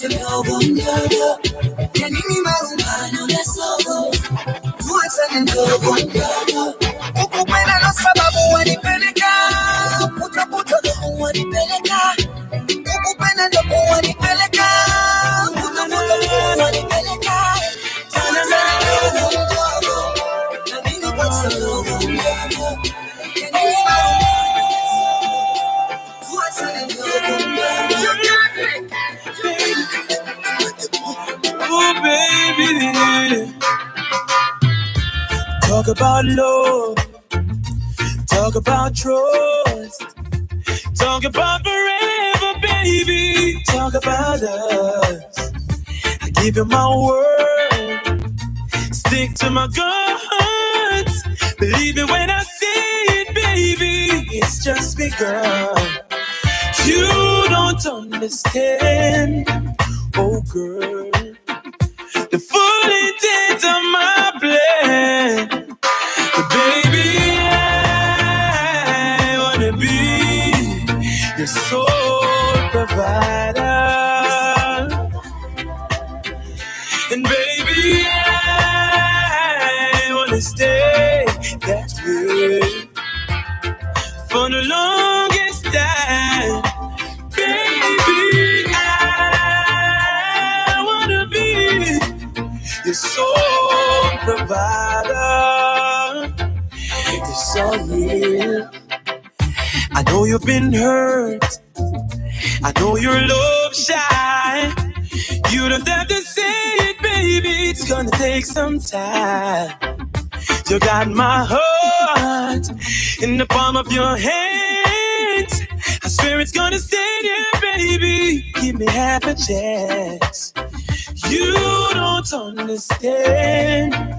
mdogo mdogo, ya nini marumbano na sogo, tuachane mdogo mdogo, kukupenda ndo sababu wanipeleka, puta puta ndo wanipeleka, kukupenda ndo wanipeleka, puta puta ndo wanipeleka, tuachane mdogo mdogo, ya nini mdogo mdogo, ya nini marumbano, tuachane mdogo mdogo. Oh, baby, talk about love, talk about trust, talk about forever, baby, talk about us. I give you my word, stick to my guns, believe it when I say it, baby, it's just begun. You don't understand, oh girl, the full intent of my plan. But baby, I wanna be your sole provider. And baby, I wanna stay that way for the longest time. Baby, I wanna be your sole provider. It's so real. I know you've been hurt. I know you're love shy. You don't have to say it, baby. It's gonna take some time. You got my heart in the palm of your hands. I swear it's gonna stay there, baby. Give me half a chance. You don't understand.